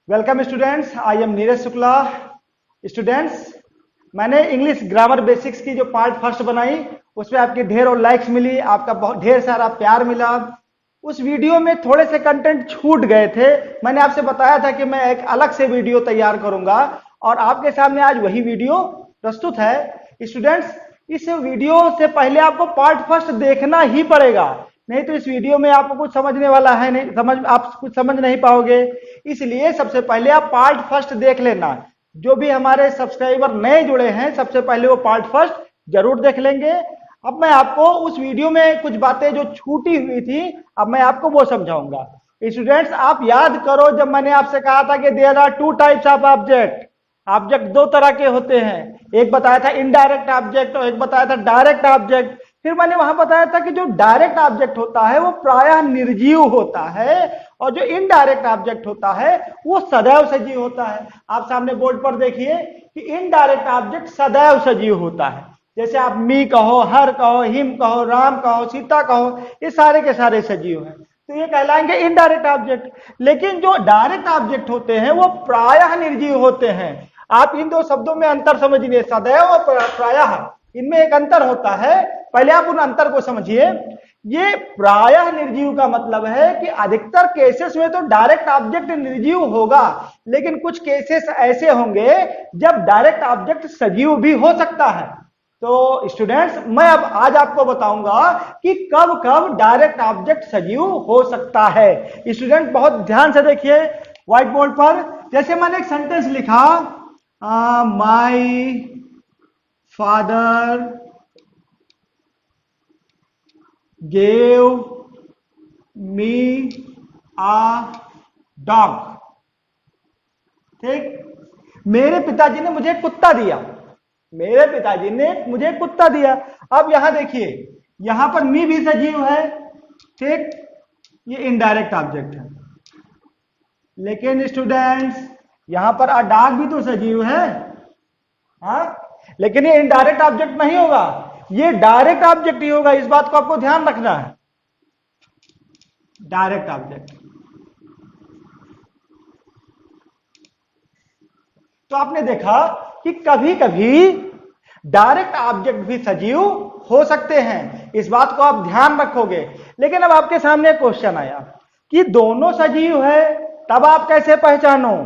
Welcome students, I am Neeraj Shukla. Students, मैंने English grammar basics की जो पार्ट फर्स्ट बनाई उसमें आपकी ढेर और लाइक्स मिली, आपका बहुत ढेर सारा प्यार मिला। उस वीडियो में थोड़े से कंटेंट छूट गए थे। मैंने आपसे बताया था कि मैं एक अलग से वीडियो तैयार करूंगा और आपके सामने आज वही वीडियो प्रस्तुत है। स्टूडेंट्स, इस वीडियो से पहले आपको पार्ट फर्स्ट देखना ही पड़ेगा, नहीं तो इस वीडियो में आपको कुछ समझने वाला है नहीं, आप कुछ समझ नहीं पाओगे। इसलिए सबसे पहले आप पार्ट फर्स्ट देख लेना। जो भी हमारे सब्सक्राइबर नए जुड़े हैं सबसे पहले वो पार्ट फर्स्ट जरूर देख लेंगे। अब मैं आपको उस वीडियो में कुछ बातें जो छूटी हुई थी अब मैं आपको वो समझाऊंगा। स्टूडेंट्स, आप याद करो जब मैंने आपसे कहा था कि there are two types of object. Object दो तरह के होते हैं, एक बताया था इनडायरेक्ट ऑब्जेक्ट और एक बताया था डायरेक्ट ऑब्जेक्ट। फिर मैंने वहां बताया था कि जो डायरेक्ट ऑब्जेक्ट होता है वो प्रायः निर्जीव होता है और जो इनडायरेक्ट ऑब्जेक्ट होता है वो सदैव सजीव होता है। आप सामने बोर्ड पर देखिए कि इनडायरेक्ट ऑब्जेक्ट सदैव सजीव होता है। जैसे आप मी कहो, हर कहो, हिम कहो, राम कहो, सीता कहो, ये सारे के सारे सजीव हैं, तो ये कहलाएंगे इनडायरेक्ट ऑब्जेक्ट। लेकिन जो डायरेक्ट ऑब्जेक्ट होते हैं वो प्रायः निर्जीव होते हैं। आप इन दो शब्दों में अंतर समझिए, सदैव और प्रायः, इनमें एक अंतर होता है। पहले आप उन अंतर को समझिए। ये प्रायः निर्जीव का मतलब है कि अधिकतर केसेस में तो डायरेक्ट ऑब्जेक्ट निर्जीव होगा, लेकिन कुछ केसेस ऐसे होंगे जब डायरेक्ट ऑब्जेक्ट सजीव भी हो सकता है। तो स्टूडेंट्स, मैं अब आज आपको बताऊंगा कि कब कब डायरेक्ट ऑब्जेक्ट सजीव हो सकता है। स्टूडेंट बहुत ध्यान से देखिए व्हाइट बोर्ड पर। जैसे मैंने एक सेंटेंस लिखा, my father gave me a dog. ठीक, मेरे पिताजी ने मुझे कुत्ता दिया। मेरे पिताजी ने मुझे कुत्ता दिया। अब यहां देखिए, यहां पर मी भी सजीव है, ठीक, ये इनडायरेक्ट ऑब्जेक्ट है। लेकिन स्टूडेंट्स, यहां पर अ डॉग भी तो सजीव है, हाँ, लेकिन ये इनडायरेक्ट ऑब्जेक्ट नहीं होगा, ये डायरेक्ट ऑब्जेक्ट ही होगा। इस बात को आपको ध्यान रखना है, डायरेक्ट ऑब्जेक्ट। तो आपने देखा कि कभी कभी डायरेक्ट ऑब्जेक्ट भी सजीव हो सकते हैं, इस बात को आप ध्यान रखोगे। लेकिन अब आपके सामने क्वेश्चन आया कि दोनों सजीव है, तब आप कैसे पहचानो?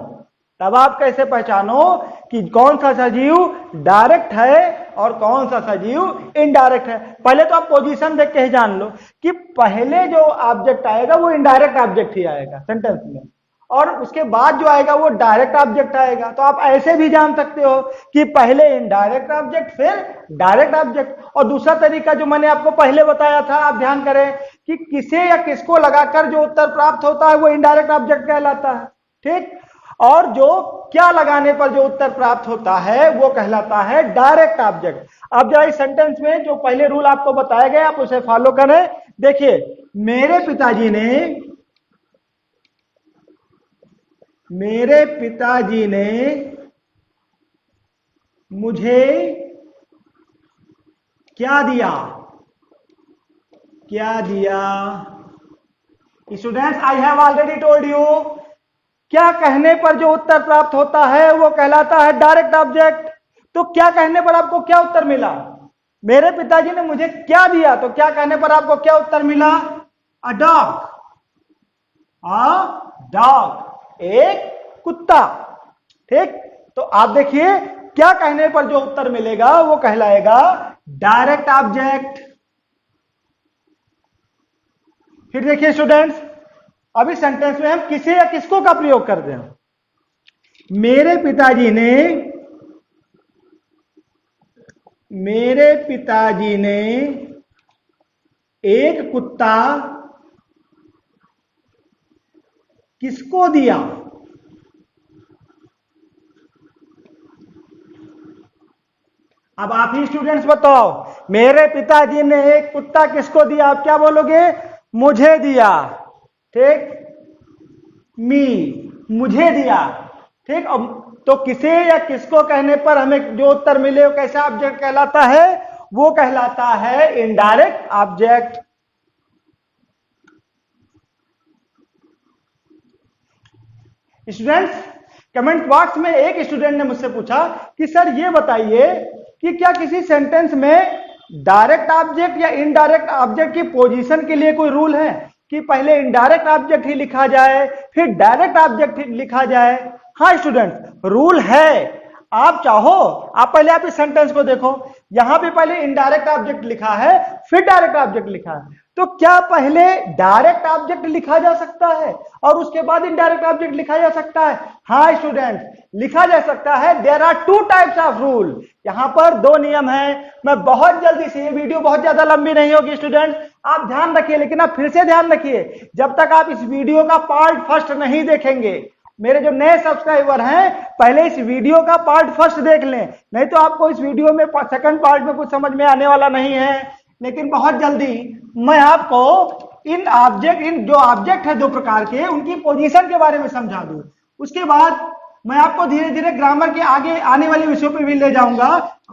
तब आप कैसे पहचानो कि कौन सा सजीव डायरेक्ट है और कौन सा सजीव इनडायरेक्ट है? पहले तो आप पोजीशन देख के ही जान लो कि पहले जो ऑब्जेक्ट आएगा वो इनडायरेक्ट ऑब्जेक्ट ही आएगा सेंटेंस में, और उसके बाद जो आएगा वो डायरेक्ट ऑब्जेक्ट आएगा। तो आप ऐसे भी जान सकते हो कि पहले इनडायरेक्ट ऑब्जेक्ट फिर डायरेक्ट ऑब्जेक्ट। और दूसरा तरीका जो मैंने आपको पहले बताया था, आप ध्यान करें कि किसे या किसको लगाकर जो उत्तर प्राप्त होता है वो इनडायरेक्ट ऑब्जेक्ट कहलाता है, ठीक, और जो क्या लगाने पर जो उत्तर प्राप्त होता है वो कहलाता है डायरेक्ट ऑब्जेक्ट। अब जरा इस सेंटेंस में जो पहले रूल आपको बताया गया आप उसे फॉलो करें। देखिए, मेरे पिताजी ने मुझे क्या दिया? क्या दिया? Students, I have already told you, क्या कहने पर जो उत्तर प्राप्त होता है वो कहलाता है डायरेक्ट ऑब्जेक्ट। तो क्या कहने पर आपको क्या उत्तर मिला? मेरे पिताजी ने मुझे क्या दिया, तो क्या कहने पर आपको क्या उत्तर मिला? A dog. अ डॉग, एक कुत्ता, ठीक। तो आप देखिए, क्या कहने पर जो उत्तर मिलेगा वो कहलाएगा डायरेक्ट ऑब्जेक्ट। फिर देखिए स्टूडेंट्स, अभी सेंटेंस में हम किसे या किसको का प्रयोग कर दें। मेरे पिताजी ने एक कुत्ता किसको दिया? अब आप ही स्टूडेंट्स बताओ, मेरे पिताजी ने एक कुत्ता किसको दिया? आप क्या बोलोगे? मुझे दिया, ठीक, मी, मुझे दिया, ठीक। अब तो किसे या किसको कहने पर हमें जो उत्तर मिले वो कैसा ऑब्जेक्ट कहलाता है? वो कहलाता है indirect object. Students, comment box में एक स्टूडेंट ने मुझसे पूछा कि सर ये बताइए कि क्या किसी सेंटेंस में डायरेक्ट ऑब्जेक्ट या इनडायरेक्ट ऑब्जेक्ट की पोजीशन के लिए कोई रूल है कि पहले इनडायरेक्ट ऑब्जेक्ट ही लिखा जाए फिर डायरेक्ट ऑब्जेक्ट ही लिखा जाए? हाँ स्टूडेंट, रूल है। आप चाहो आप पहले आप इस सेंटेंस को देखो, यहां पे पहले इनडायरेक्ट ऑब्जेक्ट लिखा है फिर डायरेक्ट ऑब्जेक्ट लिखा है, तो क्या पहले डायरेक्ट ऑब्जेक्ट लिखा जा सकता है और उसके बाद इनडायरेक्ट ऑब्जेक्ट लिखा जा सकता है? हाँ स्टूडेंट, लिखा जा सकता है। There are two types of rule. यहां पर दो नियम है। मैं बहुत जल्दी से, ये वीडियो बहुत ज्यादा लंबी नहीं होगी स्टूडेंट, आप ध्यान रखिए, लेकिन आप फिर से ध्यान रखिए, जब तक आप इस वीडियो का पार्ट फर्स्ट नहीं देखेंगे, मेरे जो नए सब्सक्राइबर हैं पहले इस वीडियो का पार्ट फर्स्ट देख लें, नहीं तो आपको इस वीडियो में सेकंड पार्ट में कुछ समझ में आने वाला नहीं है। लेकिन बहुत जल्दी मैं आपको इन जो ऑब्जेक्ट है दो प्रकार के, उनकी पोजीशन के बारे में समझा दूं। उसके बाद मैं आपको धीरे धीरे ग्रामर के आगे आने वाले विषयों पे भी ले जाऊंगा।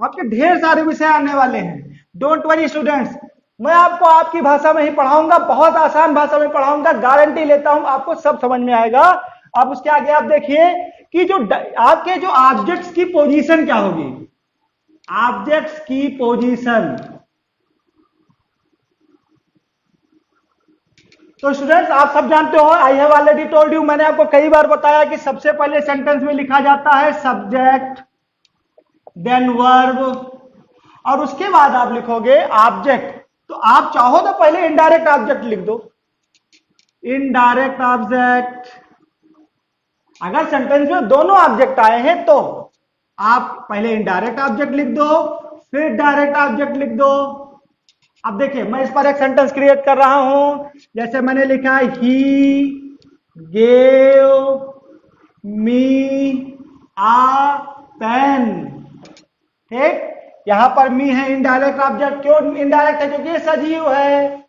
आपके ढेर सारे विषय आने वाले हैं, डोंट वरी स्टूडेंट्स। मैं आपको आपकी भाषा में ही पढ़ाऊंगा, बहुत आसान भाषा में पढ़ाऊंगा, गारंटी लेता हूं आपको सब समझ में आएगा। अब उसके आगे आप देखिए कि जो आपके जो ऑब्जेक्ट्स की पोजीशन क्या होगी, ऑब्जेक्ट्स की पोजीशन। तो स्टूडेंट्स आप सब जानते हो, I have already told you, मैंने आपको कई बार बताया कि सबसे पहले सेंटेंस में लिखा जाता है सब्जेक्ट, देन वर्ब, और उसके बाद आप लिखोगे ऑब्जेक्ट। तो आप चाहो तो पहले इनडायरेक्ट ऑब्जेक्ट लिख दो, इनडायरेक्ट ऑब्जेक्ट। अगर सेंटेंस में दोनों ऑब्जेक्ट आए हैं तो आप पहले इनडायरेक्ट ऑब्जेक्ट लिख दो फिर डायरेक्ट ऑब्जेक्ट लिख दो। अब देखिए मैं इस पर एक सेंटेंस क्रिएट कर रहा हूं, जैसे मैंने लिखा है he gave me uh pen. ठीक, यहां पर मी है इनडायरेक्ट ऑब्जेक्ट। क्यों इनडायरेक्ट है? क्योंकि ये सजीव है,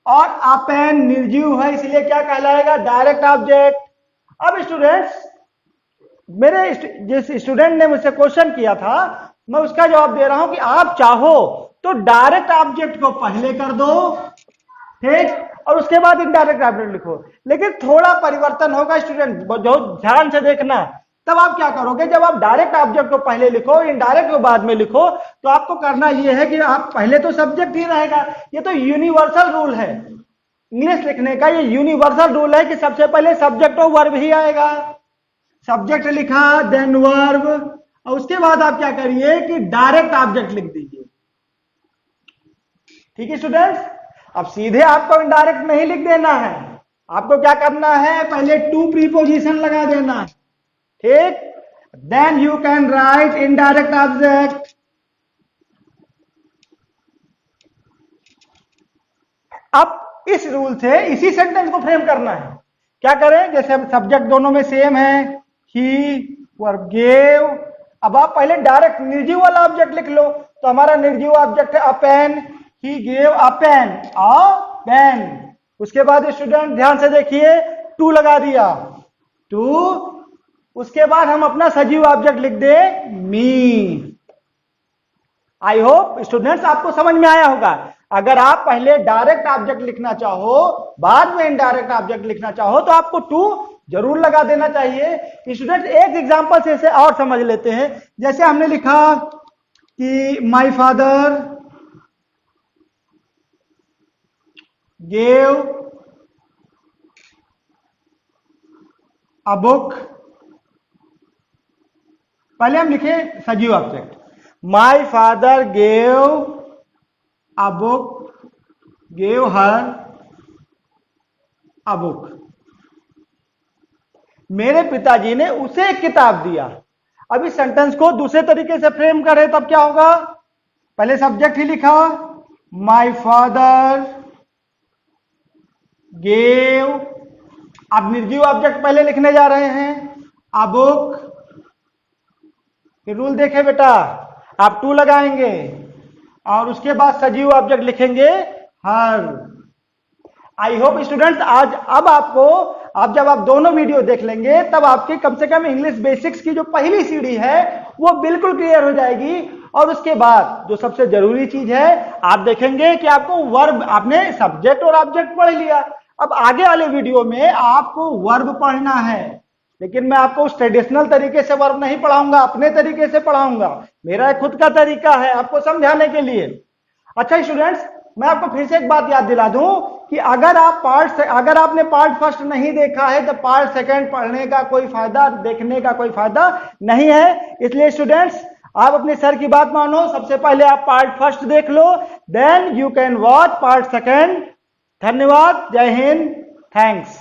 और आ पेन निर्जीव है, इसलिए क्या कहलाएगा? Direct object. अब स्टूडेंट्स, मेरे जिस स्टूडेंट ने मुझसे क्वेश्चन किया था, मैं उसका जवाब दे रहा हूं कि आप चाहो तो डायरेक्ट ऑब्जेक्ट को पहले कर दो, ठीक, और उसके बाद इनडायरेक्ट ऑब्जेक्ट लिखो। लेकिन थोड़ा परिवर्तन होगा स्टूडेंट, जो ध्यान से देखना। तब आप क्या करोगे, जब आप डायरेक्ट ऑब्जेक्ट को पहले लिखो, इनडायरेक्ट को बाद में लिखो, तो आपको करना यह है कि आप पहले तो सब्जेक्ट ही रहेगा। ये तो यूनिवर्सल रूल है इंग्लिश लिखने का, ये यूनिवर्सल रूल है कि सबसे पहले सब्जेक्ट और वर्ब ही आएगा। सब्जेक्ट लिखा, देन वर्ब, और उसके बाद आप क्या करिए कि डायरेक्ट ऑब्जेक्ट लिख दीजिए। ठीक है स्टूडेंट्स, अब सीधे आपको इनडायरेक्ट नहीं लिख देना है, आपको क्या करना है, पहले टू प्रीपोजिशन लगा देना है। ठीक, then you can write indirect object. अब इस रूल से इसी सेंटेंस को फ्रेम करना है। क्या करें, जैसे हम सब्जेक्ट दोनों में सेम है, ही, वर्ब, गेव। अब आप पहले डायरेक्ट निर्जीव वाला ऑब्जेक्ट लिख लो, तो हमारा निर्जीव ऑब्जेक्ट है a pen, he gave a pen, a pen. उसके बाद स्टूडेंट ध्यान से देखिए, टू लगा दिया, टू। उसके बाद हम अपना सजीव ऑब्जेक्ट लिख दे, मी। आई होप स्टूडेंट्स आपको समझ में आया होगा। अगर आप पहले डायरेक्ट ऑब्जेक्ट लिखना चाहो, बाद में इनडायरेक्ट ऑब्जेक्ट लिखना चाहो, तो आपको टू जरूर लगा देना चाहिए। स्टूडेंट एक एग्जांपल से इसे और समझ लेते हैं। जैसे हमने लिखा कि my father gave a book. पहले हम लिखे सजीव object, my father gave a book, gave her a book. मेरे पिताजी ने उसे एक किताब दिया। अब इस सेंटेंस को दूसरे तरीके से फ्रेम करें तब क्या होगा, पहले सब्जेक्ट ही लिखा, माय फादर गेव। अब निर्जीव ऑब्जेक्ट पहले लिखने जा रहे हैं, अ बुक। रूल देखे बेटा, आप टू लगाएंगे और उसके बाद सजीव ऑब्जेक्ट लिखेंगे, हर। आई होप स्टूडेंट्स आज अब आपको, अब जब आप दोनों वीडियो देख लेंगे तब आपकी कम से कम इंग्लिश बेसिक्स की जो पहली सीढ़ी है वो बिल्कुल क्लियर हो जाएगी। और उसके बाद जो सबसे जरूरी चीज है, आप देखेंगे कि आपको वर्ब, आपने सब्जेक्ट और ऑब्जेक्ट पढ़ लिया, अब आगे वाले वीडियो में आपको वर्ब पढ़ना है। लेकिन मैं आपको उस ट्रेडिशनल तरीके से वर्ब नहीं पढ़ाऊंगा, अपने तरीके से पढ़ाऊंगा। मेरा खुद का तरीका है आपको समझाने के लिए। अच्छा स्टूडेंट्स, मैं आपको फिर से एक बात याद दिला दूं कि अगर आपने पार्ट फर्स्ट नहीं देखा है तो पार्ट सेकंड पढ़ने का कोई फायदा, देखने का कोई फायदा नहीं है। इसलिए स्टूडेंट्स, आप अपने सर की बात मानो, सबसे पहले आप पार्ट फर्स्ट देख लो, then you can watch part second. धन्यवाद, जय हिंद, थैंक्स।